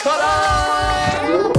Ta-da!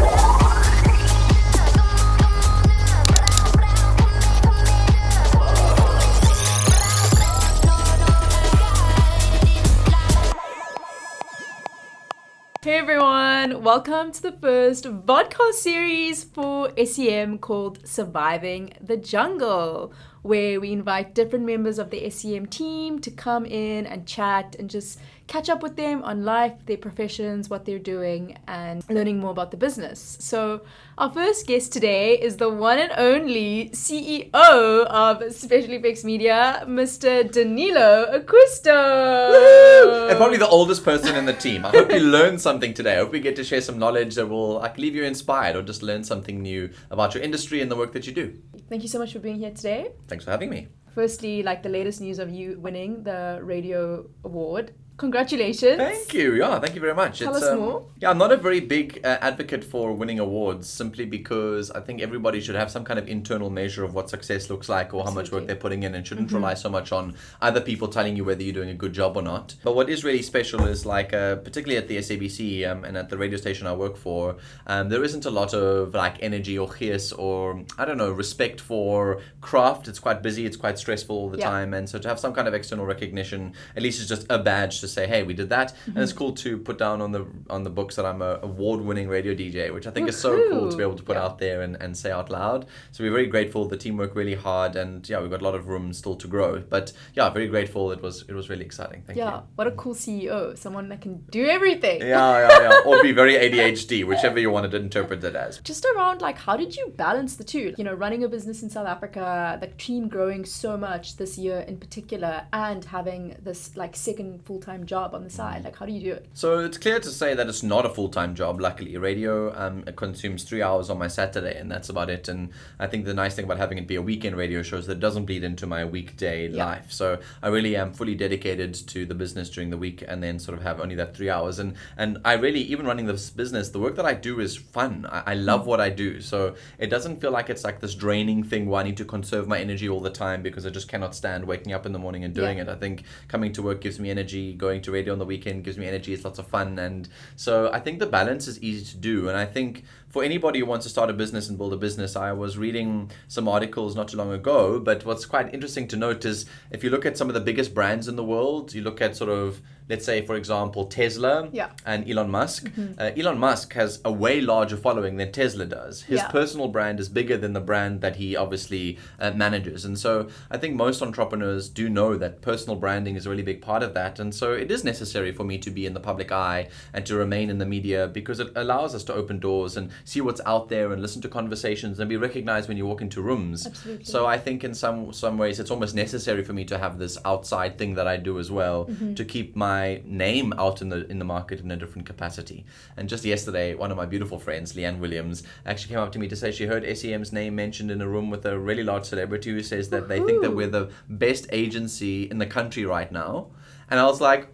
Hey everyone, welcome to the first vodcast series for SEM called Surviving the Jungle, where we invite different members of the SEM team to come in and chat and just catch up with them on life, their professions, what they're doing, and learning more about the business. So our first guest today is the one and only CEO of Special Effects Media, Mr. Danilo Acquisto. Woo! And probably the oldest person in the team. I hope you learned something today. I hope we get to share some knowledge that will leave you inspired or just learn something new about your industry and the work that you do. Thank you so much for being here today. Thanks for having me. Firstly, the latest news of you winning the radio award. Congratulations. Thank you. Yeah, thank you very much. Tell us more. Yeah, I'm not a very big advocate for winning awards simply because I think everybody should have some kind of internal measure of what success looks like or how much work they're putting in and shouldn't rely so much on other people telling you whether you're doing a good job or not. But what is really special is particularly at the SABC and at the radio station I work for, there isn't a lot of energy or gees or, respect for craft. It's quite busy. It's quite stressful all the time. And so to have some kind of external recognition, at least it's just a badge to say, hey, we did that. And it's cool to put down on the books that I'm a award-winning radio DJ, which I think is so cool to be able to put out there and say out loud. So we're very grateful. The team worked really hard and we've got a lot of room still to grow. But very grateful. It was really exciting. Thank you. Yeah, what a cool CEO. Someone that can do everything. Yeah. Or be very ADHD, whichever you wanted to interpret it as. Just around how did you balance the two? Running a business in South Africa, the team growing so much this year in particular, and having this second full-time job on the side. How do you do it? So it's clear to say that it's not a full-time job. Luckily, radio it consumes 3 hours on my Saturday, and that's about it. And I think the nice thing about having it be a weekend radio show is that it doesn't bleed into my weekday life. So I really am fully dedicated to the business during the week, and then sort of have only that 3 hours. And I really, even running this business, the work that I do is fun. I love what I do. So it doesn't feel like it's this draining thing where I need to conserve my energy all the time because I just cannot stand waking up in the morning and doing it. I think coming to work gives me energy. Going to radio on the weekend gives me energy. It's lots of fun. And so I think the balance is easy to do. And I think for anybody who wants to start a business and build a business, I was reading some articles not too long ago, but what's quite interesting to note is if you look at some of the biggest brands in the world, you look at let's say, for example, Tesla and Elon Musk. Elon Musk has a way larger following than Tesla does. His personal brand is bigger than the brand that he obviously manages. And so I think most entrepreneurs do know that personal branding is a really big part of that. And so it is necessary for me to be in the public eye and to remain in the media because it allows us to open doors and see what's out there and listen to conversations and be recognized when you walk into rooms. Absolutely. So I think in some ways it's almost necessary for me to have this outside thing that I do as well to keep my name out in the market in a different capacity. And just yesterday, one of my beautiful friends, Leanne Williams, actually came up to me to say she heard SEM's name mentioned in a room with a really large celebrity who says that they think that we're the best agency in the country right now. And I was like,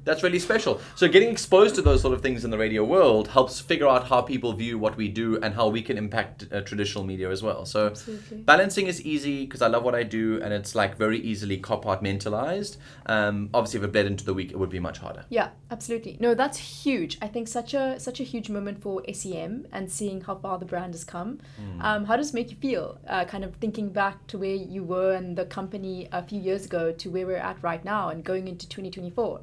that's really special. So getting exposed to those sort of things in the radio world helps figure out how people view what we do and how we can impact traditional media as well. So balancing is easy because I love what I do and it's very easily compartmentalized. Obviously, if it bled into the week, it would be much harder. Yeah, absolutely. No, that's huge. I think such a huge moment for SEM and seeing how far the brand has come. How does it make you feel? Kind of thinking back to where you were and the company a few years ago to where we're at right now and going into 2024,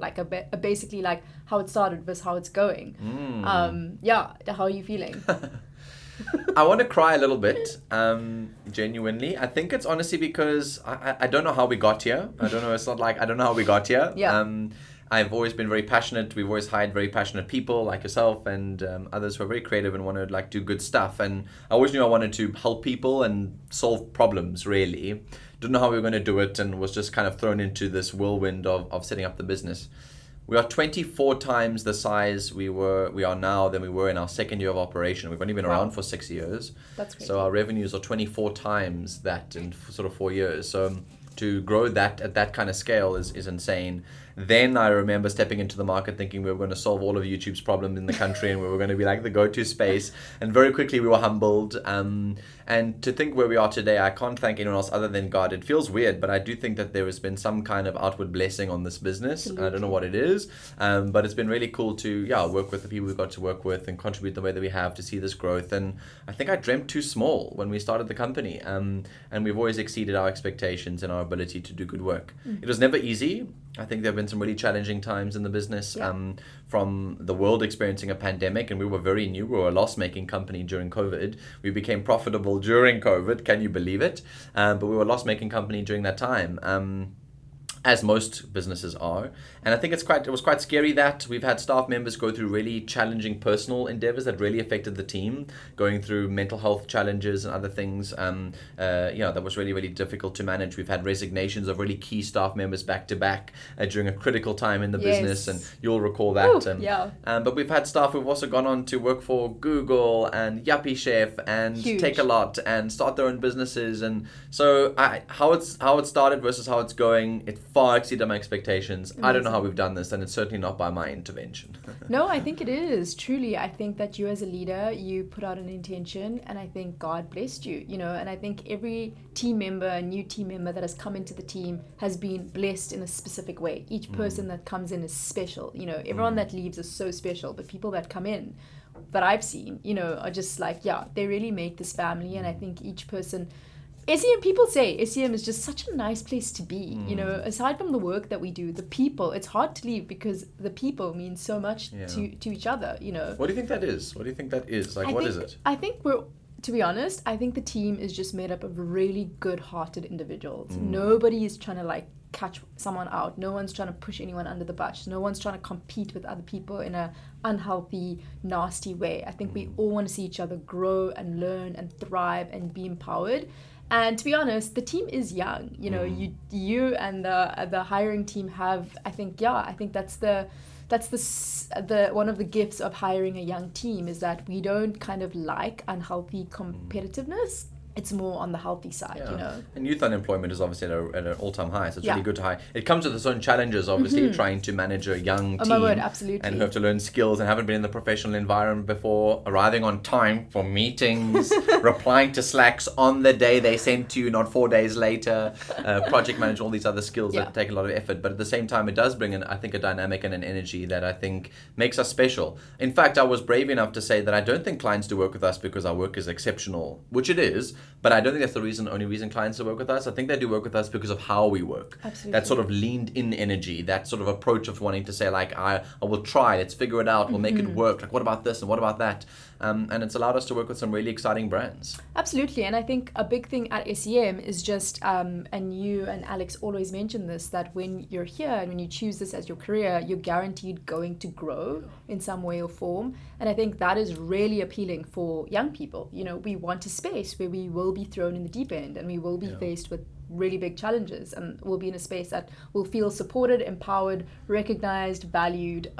basically how it started versus how it's going. How are you feeling? I want to cry a little bit, genuinely. I think it's honestly because I don't know how we got here. I don't know. It's not I don't know how we got here. I've always been very passionate. We've always hired very passionate people like yourself and others who are very creative and want to do good stuff. And I always knew I wanted to help people and solve problems, really. Didn't know how we were going to do it and was just kind of thrown into this whirlwind of setting up the business. We are 24 times the size we are now than we were in our second year of operation. We've only been around for 6 years. That's great. So our revenues are 24 times that in sort of 4 years. So to grow that at that kind of scale is insane. Then I remember stepping into the market thinking we were going to solve all of YouTube's problems in the country and we were going to be like the go-to space. And very quickly we were humbled. And to think where we are today, I can't thank anyone else other than God. It feels weird, but I do think that there has been some kind of outward blessing on this business. And I don't know what it is, but it's been really cool to work with the people we've got to work with and contribute the way that we have to see this growth. And I think I dreamt too small when we started the company, and we've always exceeded our expectations and our ability to do good work. It was never easy. I think there have been some really challenging times in the business, from the world experiencing a pandemic, and we were very new. We were a loss-making company during COVID. We became profitable during COVID. Can you believe it? But we were a loss-making company during that time. As most businesses are. And I think it was quite scary that we've had staff members go through really challenging personal endeavors that really affected the team, going through mental health challenges and other things. That was really, really difficult to manage. We've had resignations of really key staff members back to back during a critical time in the business, and you'll recall that. But we've had staff who've also gone on to work for Google and Yuppie Chef and Take a Lot and start their own businesses. And so how it started versus how it's going, it far exceeded my expectations. Amazing. I don't know how we've done this, and it's certainly not by my intervention. No, I think it is. Truly, I think that you as a leader, you put out an intention, and I think God blessed you, and I think every team member, new team member that has come into the team has been blessed in a specific way. Each person that comes in is special. Everyone that leaves is so special, but people that come in that I've seen, are just like, they really make this family. And I think each person... SEM, people say SEM is just such a nice place to be. Aside from the work that we do, the people, it's hard to leave because the people mean so much to each other, What do you think that is? What is it? I think to be honest, I think the team is just made up of really good-hearted individuals. Nobody is trying to catch someone out. No one's trying to push anyone under the bus. No one's trying to compete with other people in a unhealthy, nasty way. I think we all want to see each other grow and learn and thrive and be empowered. And to be honest, the team is young. You and the hiring team have. I think that's the one of the gifts of hiring a young team is that we don't kind of like unhealthy competitiveness. It's more on the healthy side, And youth unemployment is obviously at an all-time high, so it's really good to hire. It comes with its own challenges, obviously, trying to manage a young team. Oh my word, absolutely. And who have to learn skills and haven't been in the professional environment before, arriving on time for meetings, replying to Slacks on the day they sent to you, not 4 days later, project manage, all these other skills that take a lot of effort. But at the same time, it does bring in, I think, a dynamic and an energy that I think makes us special. In fact, I was brave enough to say that I don't think clients do work with us because our work is exceptional, which it is. But I don't think that's the only reason clients do work with us. I think they do work with us because of how we work. Absolutely. That sort of leaned in energy, that sort of approach of wanting to say, I will try, let's figure it out, we'll make it work. What about this and what about that? And it's allowed us to work with some really exciting brands. Absolutely. And I think a big thing at SEM is just, and you and Alex always mention this, that when you're here and when you choose this as your career, you're guaranteed going to grow in some way or form. And I think that is really appealing for young people. We want a space where we will be thrown in the deep end and we will be faced with really big challenges, and we'll be in a space that will feel supported, empowered, recognized, valued.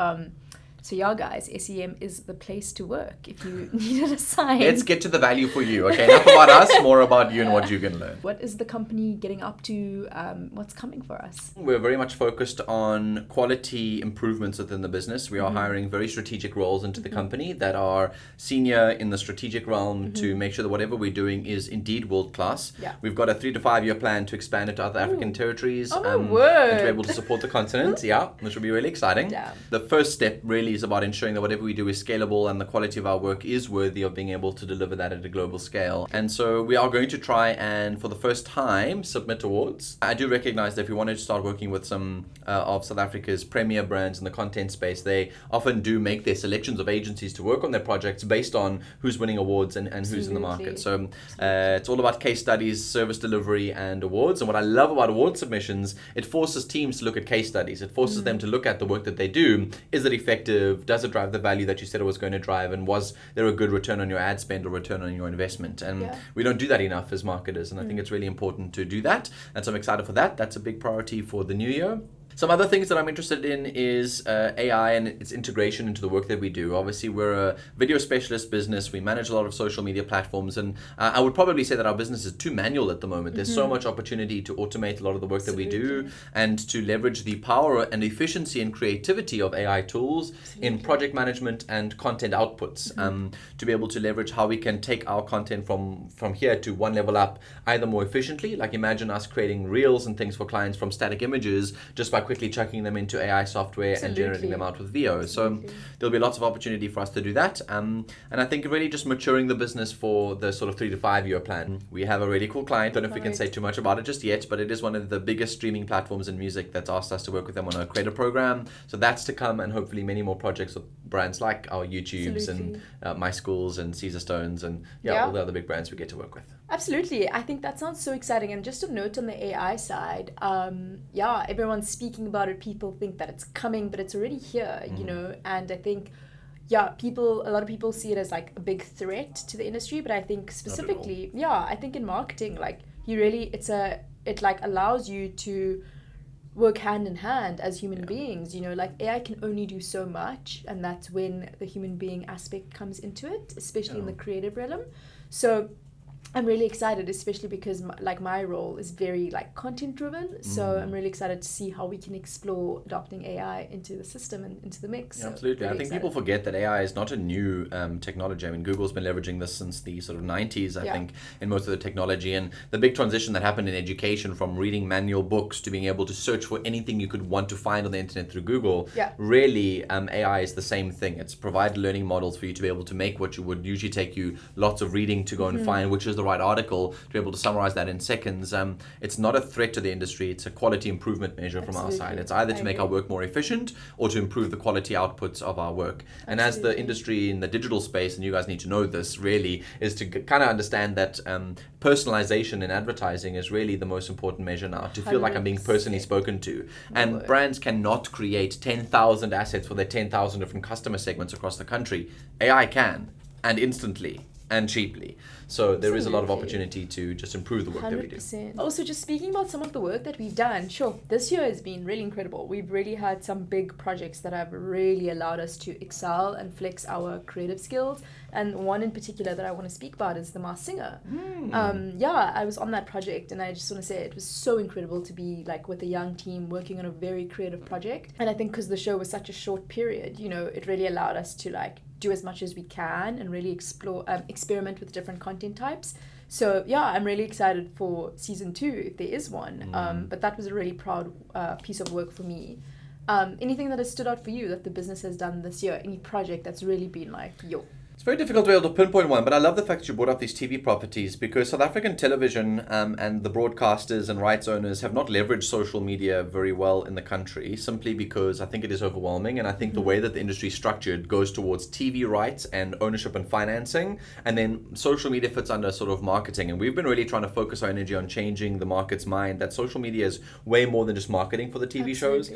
So guys, SEM is the place to work if you needed a sign. Let's get to the value for you. Okay, enough about us, more about you and what you can learn. What is the company getting up to? What's coming for us? We're very much focused on quality improvements within the business. We are hiring very strategic roles into the company that are senior in the strategic realm to make sure that whatever we're doing is indeed world class. Yeah. We've got a 3 to 5 year plan to expand it to other African territories. Oh my word. And to be able to support the continent. Which will be really exciting. Yeah. The first step really is about ensuring that whatever we do is scalable and the quality of our work is worthy of being able to deliver that at a global scale. And so we are going to try and, for the first time, submit awards. I do recognize that if we wanted to start working with some of South Africa's premier brands in the content space, they often do make their selections of agencies to work on their projects based on who's winning awards and who's in the market. So it's all about case studies, service delivery, and awards. And what I love about award submissions, it forces teams to look at case studies. It forces them to look at the work that they do. Is it effective? Does it drive the value that you said it was going to drive? And was there a good return on your ad spend or return on your investment? And we don't do that enough as marketers. And I think it's really important to do that. And so I'm excited for that. That's a big priority for the new year. Some other things that I'm interested in is AI and its integration into the work that we do. Obviously, we're a video specialist business. We manage a lot of social media platforms, and I would probably say that our business is too manual at the moment. There's so much opportunity to automate a lot of the work that we do and to leverage the power and efficiency and creativity of AI tools in project management and content outputs, to be able to leverage how we can take our content from here to one level up, either more efficiently, like imagine us creating reels and things for clients from static images just by quickly chucking them into AI software and generating them out with VO. So there'll be lots of opportunity for us to do that. And I think really just maturing the business for the sort of 3 to 5 year plan. We have a really cool client. Don't know if we can say too much about it just yet, but it is one of the biggest streaming platforms in music that's asked us to work with them on a creator program. So that's to come, and hopefully many more projects with brands like our YouTubes and My Schools and Caesar Stones and all the other big brands we get to work with. Absolutely. I think that sounds so exciting. And just a note on the AI side, everyone's speaking about it. People think that it's coming, but it's already here, you know, and I think a lot of people see it as like a big threat to the industry, but I think specifically, I think in marketing, like it like allows you to work hand in hand as human beings, you know, like AI can only do so much, and that's when the human being aspect comes into it, especially in the creative realm. So I'm really excited, especially because my role is very like content driven. So I'm really excited to see how we can explore adopting AI into the system and into the mix. Yeah, absolutely. I think people forget that AI is not a new technology. I mean, Google's been leveraging this since the sort of 90s, I think, in most of the technology. And the big transition that happened in education from reading manual books to being able to search for anything you could want to find on the internet through Google, really AI is the same thing. It's provide learning models for you to be able to make what you would usually take you lots of reading to go and find, which is the right article, to be able to summarize that in seconds. It's not a threat to the industry. It's a quality improvement measure from our side. It's either to make our work more efficient or to improve the quality outputs of our work. And as the industry in the digital space, and you guys need to know this really, is to kind of understand that personalization in advertising is really the most important measure now, to feel like I'm being personally spoken to. And brands cannot create 10,000 assets for their 10,000 different customer segments across the country. AI can, and instantly and cheaply. So there is a lot of opportunity to just improve the work 100%. That we do. Also, just speaking about some of the work that we've done, this year has been really incredible. We've really had some big projects that have really allowed us to excel and flex our creative skills. And one in particular that I want to speak about is The Masked Singer. I was on that project, and I just want to say it was so incredible to be like with a young team working on a very creative project. And I think because the show was such a short period, you know, it really allowed us to like do as much as we can and really experiment with different content types. So I'm really excited for season 2 if there is one. But that was a really proud piece of work for me. Anything that has stood out for you that the business has done this year? Any project that's really been like, It's very difficult to be able to pinpoint one, but I love the fact that you brought up these TV properties, because South African television and the broadcasters and rights owners have not leveraged social media very well in the country, simply because I think it is overwhelming, and I think the way that the industry is structured goes towards TV rights and ownership and financing, and then social media fits under sort of marketing. And we've been really trying to focus our energy on changing the market's mind that social media is way more than just marketing for the TV shows.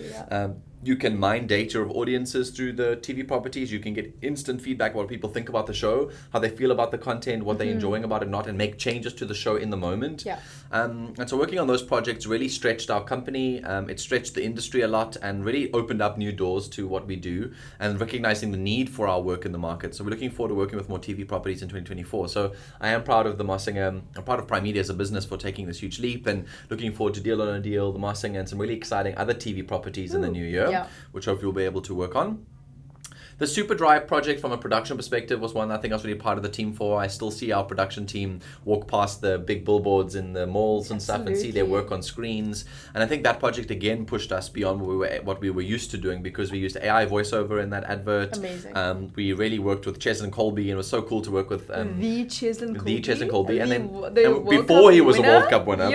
You can mine data of audiences through the TV properties. You can get instant feedback about what people think about the show, how they feel about the content, what they're enjoying about it or not, and make changes to the show in the moment. And so working on those projects really stretched our company. It stretched the industry a lot and really opened up new doors to what we do and recognizing the need for our work in the market. So we're looking forward to working with more TV properties in 2024. So I am proud of The Masked Singer. I'm proud of Prime Media as a business for taking this huge leap, and looking forward to Deal on a Deal, The Masked Singer, and some really exciting other TV properties in the new year, which hopefully we'll be able to work on. The Super Drive project from a production perspective was one I think I was really part of the team for. I still see our production team walk past the big billboards in the malls and stuff and see their work on screens. And I think that project again pushed us beyond what we were used to doing, because we used AI voiceover in that advert. Amazing. We really worked with Cheslin Colby, and it was so cool to work with the Cheslin Colby. And then before he was a World Cup winner,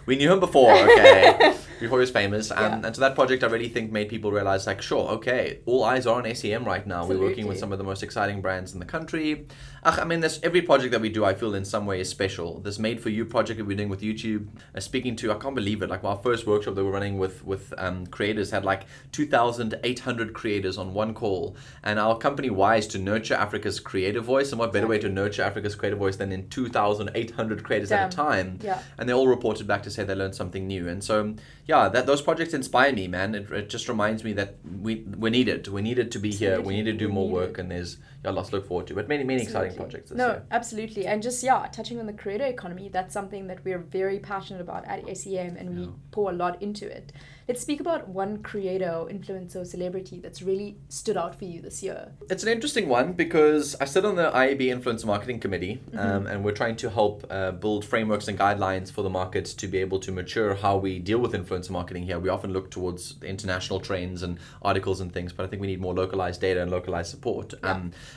we knew him before, okay. Before he was famous. And so that project I really think made people realize, like, all eyes are on SEM right now. We're working with some of the most exciting brands in the country. I mean, every project that we do, I feel in some way is special. This Made For You project that we're doing with YouTube, speaking to, I can't believe it, like our first workshop that we're running with creators had like 2,800 creators on one call. And our company Wise to nurture Africa's creative voice, and what better way to nurture Africa's creative voice than in 2,800 creators at a time. And they all reported back to say they learned something new. And so those projects inspire me, man. It just reminds me that we're needed. We needed to be here. We need to do more work, and there's lots to look forward to. But many exciting projects this year. Absolutely. And just touching on the creator economy, that's something that we're very passionate about at SEM, and we pour a lot into it. Let's speak about one creator, influencer, celebrity that's really stood out for you this year. It's an interesting one because I sit on the IAB Influencer Marketing Committee, and we're trying to help build frameworks and guidelines for the markets to be able to mature how we deal with influencer marketing here. We often look towards international trends and articles and things, but I think we need more localized data and localized support.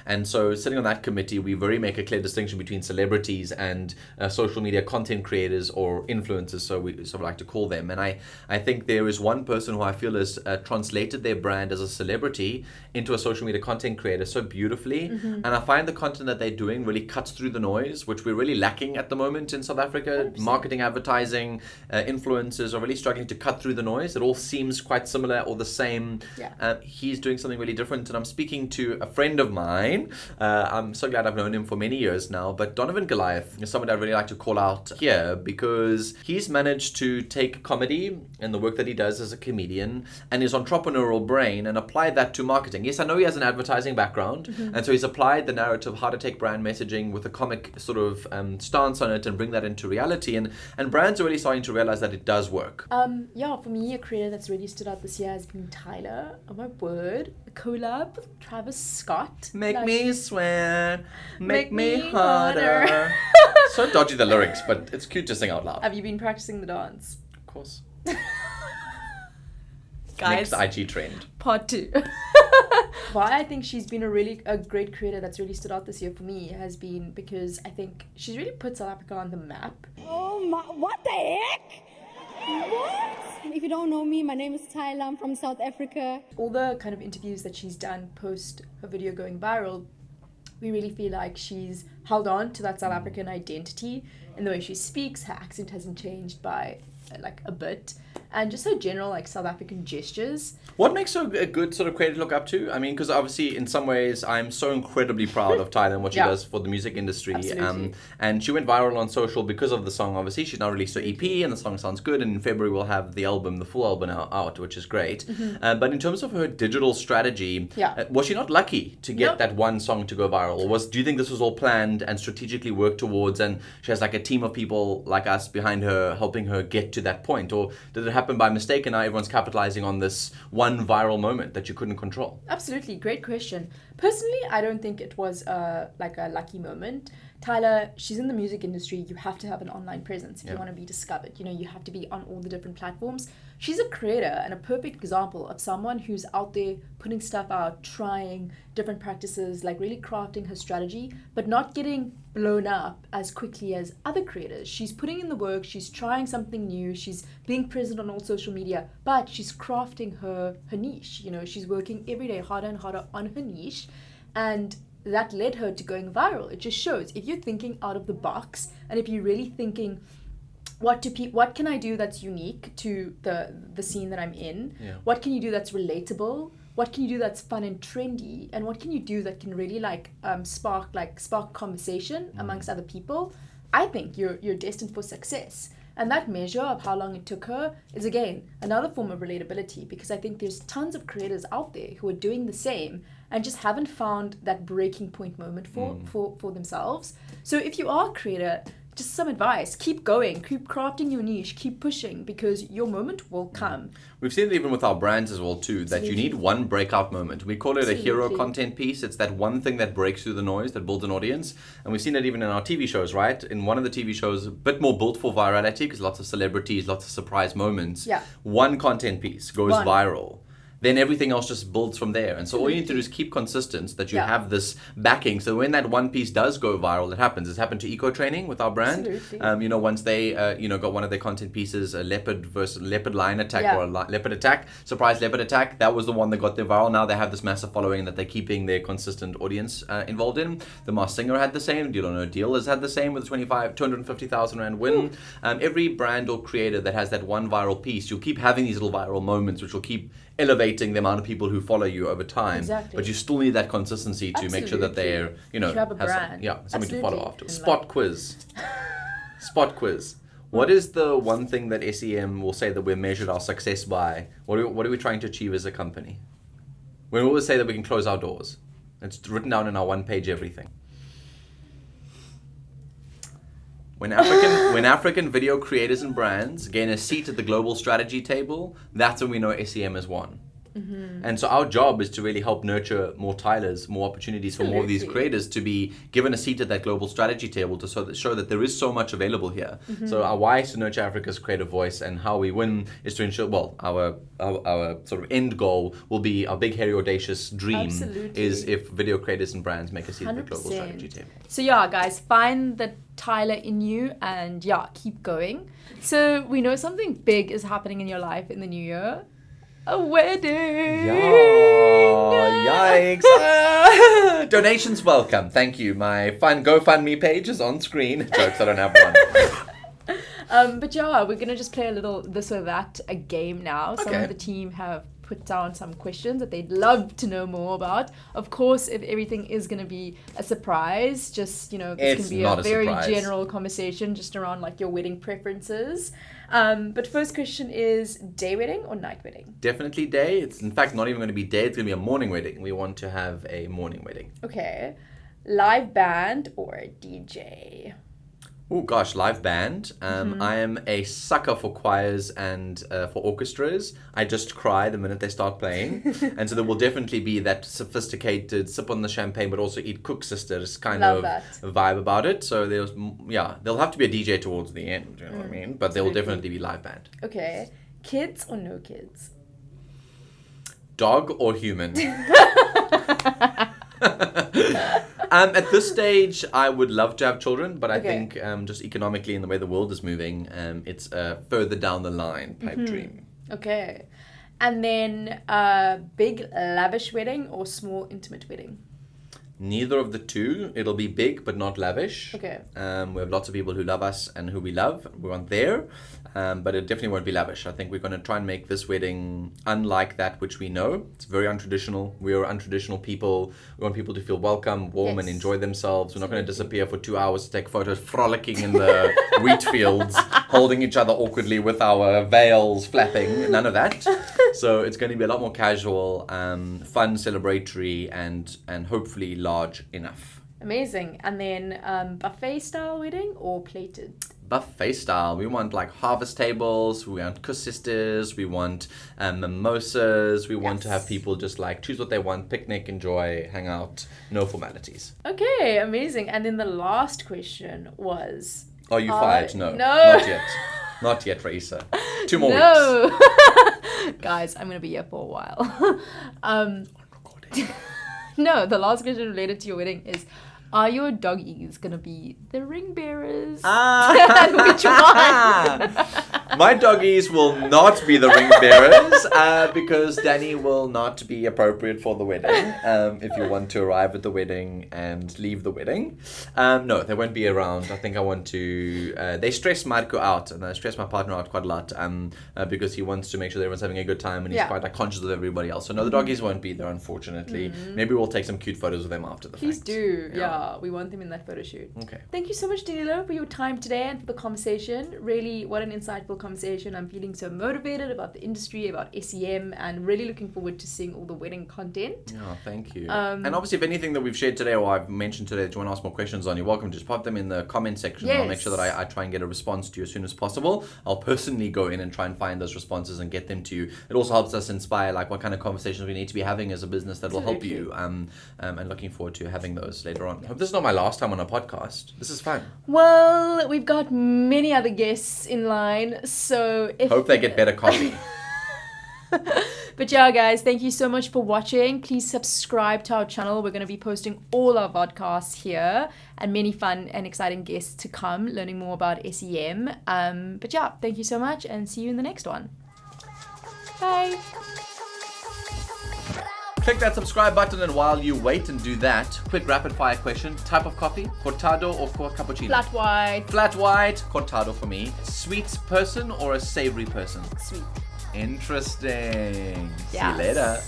And so sitting on that committee, we make a clear distinction between celebrities and social media content creators or influencers, so we sort of like to call them. And I think there is one person who I feel has translated their brand as a celebrity into a social media content creator so beautifully. And I find the content that they're doing really cuts through the noise, which we're really lacking at the moment in South Africa. 100%. Marketing, advertising, influencers are really struggling to cut through the noise. It all seems quite similar or the same. He's doing something really different, and I'm speaking to a friend of mine. I'm so glad I've known him for many years now, but Donovan Goliath is someone I'd really like to call out here because he's managed to take comedy and the work that he does as a comedian and his entrepreneurial brain and apply that to marketing. Yes, I know he has an advertising background, and so he's applied the narrative how to take brand messaging with a comic sort of stance on it and bring that into reality, and brands are really starting to realize that it does work. For me, a creator that's really stood out this year has been Tyler. Oh my word, a collab with Travis Scott. Make me sweat, make me harder. So dodgy the lyrics, but it's cute to sing out loud. Have you been practicing the dance? Of course. Guys, next IG trend. Part 2. Why I think she's been a great creator that's really stood out this year for me has been because I think she's really put South Africa on the map. Oh my, what the heck? What? If you don't know me, my name is Tyler. I'm from South Africa. All the kind of interviews that she's done post her video going viral, we really feel like she's held on to that South African identity in the way she speaks. Her accent hasn't changed by like a bit, and just her general like South African gestures. What makes her a good sort of creator to look up to? I mean, because obviously in some ways I'm so incredibly proud of Tyler and what she does for the music industry. And she went viral on social because of the song. Obviously, she's now released her EP and the song sounds good. And in February we'll have the full album out, which is great. But in terms of her digital strategy, was she not lucky to get that one song to go viral? Or do you think this was all planned and strategically worked towards, and she has like a team of people like us behind her helping her get to that point? Or did it happen by mistake and now everyone's capitalizing on this one viral moment that you couldn't control? Absolutely, great question. Personally, I don't think it was like a lucky moment. Tyler, she's in the music industry. You have to have an online presence if you want to be discovered. You know, you have to be on all the different platforms. She's a creator and a perfect example of someone who's out there putting stuff out, trying different practices, like really crafting her strategy, but not getting blown up as quickly as other creators. She's putting in the work, she's trying something new, she's being present on all social media, but she's crafting her niche. You know, she's working every day harder and harder on her niche, and that led her to going viral. It just shows if you're thinking out of the box and if you're really thinking, what can I do that's unique to the scene that I'm in? What can you do that's relatable? What can you do that's fun and trendy? And what can you do that can really spark conversation amongst other people? I think you're destined for success. And that measure of how long it took her is, again, another form of relatability, because I think there's tons of creators out there who are doing the same and just haven't found that breaking point moment for themselves. So if you are a creator, just some advice: keep going, keep crafting your niche, keep pushing, because your moment will come. We've seen it even with our brands as well too, that you need one breakout moment. We call it a hero content piece. It's that one thing that breaks through the noise, that builds an audience. And we've seen it even in our TV shows, right? In one of the TV shows, a bit more built for virality, because lots of celebrities, lots of surprise moments. One content piece goes viral. Then everything else just builds from there. And so all you need to do is keep consistent, that you have this backing. So when that one piece does go viral, it happens. It's happened to Eco Training with our brand. Once they got one of their content pieces, a leopard versus leopard lion attack or a leopard attack, surprise leopard attack, that was the one that got them viral. Now they have this massive following that they're keeping their consistent audience involved in. The Masked Singer had the same. Deal or No Deal has had the same with a 250,000 Rand win. Every brand or creator that has that one viral piece, you'll keep having these little viral moments, which will keep elevating the amount of people who follow you over time. But you still need that consistency to make sure that they're, you have a brand. Something to follow after. Spot quiz. What is the one thing that SEM will say that we're measured our success by? What are we trying to achieve as a company? We always say that we can close our doors. It's written down in our one-page everything. When African video creators and brands gain a seat at the global strategy table, that's when we know SEM has won. And so our job is to really help nurture more Tylers, more opportunities for more of these creators to be given a seat at that global strategy table to show that there is so much available here. So our why is to nurture Africa's creative voice, and how we win is to ensure, well, our sort of end goal will be, our big, hairy, audacious dream is if video creators and brands make a seat at the global strategy table. So yeah, guys, find the Tyler in you and keep going. So we know something big is happening in your life in the new year. A wedding! Yikes! Donations welcome. Thank you. My fun GoFundMe page is on screen. Jokes, I don't have one. But we're gonna just play a little this or that, a game now. Some of the team have put down some questions that they'd love to know more about. Of course, if everything is gonna be a surprise, just this can be a very general conversation just around like your wedding preferences. But first question is, day wedding or night wedding? Definitely day. It's in fact not even going to be day. It's going to be a morning wedding. We want to have a morning wedding. Okay. Live band or DJ? Oh gosh, live band. I am a sucker for choirs and for orchestras. I just cry the minute they start playing. And so there will definitely be that sophisticated sip on the champagne but also eat cook sisters kind of vibe about it. So there'll have to be a DJ towards the end, you know what I mean? But there will definitely be live band. Okay. Kids or no kids? Dog or human? At this stage, I would love to have children, but I think just economically and the way the world is moving, it's a further down the line pipe dream. Okay. And then big lavish wedding or small intimate wedding? Neither of the two. It'll be big, but not lavish. Okay. We have lots of people who love us and who we love. We want there. But it definitely won't be lavish. I think we're going to try and make this wedding unlike that which we know. It's very untraditional. We are untraditional people. We want people to feel welcome, warm, and enjoy themselves. We're not going to disappear for 2 hours to take photos frolicking in the wheat fields, holding each other awkwardly with our veils flapping. None of that. So it's going to be a lot more casual, fun, celebratory, and hopefully large enough. Amazing. And then buffet style wedding or plated? Buffet style. We want like harvest tables, we want kuss sisters, we want mimosas, we want to have people just like choose what they want, picnic, enjoy, hang out, no formalities. Okay, amazing. And then the last question was... Are you fired? No. Not yet. Not yet, Raisa. 2 more weeks. Guys, I'm going to be here for a while. No, the last question related to your wedding is... Are your doggies going to be the ring bearers? Which one? My doggies will not be the ring bearers because Danny will not be appropriate for the wedding if you want to arrive at the wedding and leave the wedding. No, they won't be around. I think I want to... they stress Marco out, and I stress my partner out quite a lot because he wants to make sure that everyone's having a good time and he's quite conscious of everybody else. So no, the doggies won't be there, unfortunately. Maybe we'll take some cute photos of them after the fact. Please do, we want them in that photo shoot. Okay. Thank you so much, Danilo, for your time today and for the conversation. Really, what an insightful conversation. I'm feeling so motivated about the industry, about SEM, and really looking forward to seeing all the wedding content. Yeah, thank you. And obviously, if anything that we've shared today or I've mentioned today that you want to ask more questions on, you're welcome to just pop them in the comment section. I'll make sure that I try and get a response to you as soon as possible. I'll personally go in and try and find those responses and get them to you. It also helps us inspire like what kind of conversations we need to be having as a business that will help you. And looking forward to having those later on. I hope this is not my last time on a podcast. This is fun. Well, we've got many other guests in line, so hope they get better coffee. But yeah, guys, thank you so much for watching. Please subscribe to our channel. We're going to be posting all our podcasts here and many fun and exciting guests to come, learning more about SEM. But yeah, thank you so much and see you in the next one. Bye. Click that subscribe button, and while you wait and do that, quick rapid fire question. Type of coffee, cortado or cappuccino? Flat white. Flat white, cortado for me. Sweet person or a savory person? Sweet. Interesting. Yes. See you later.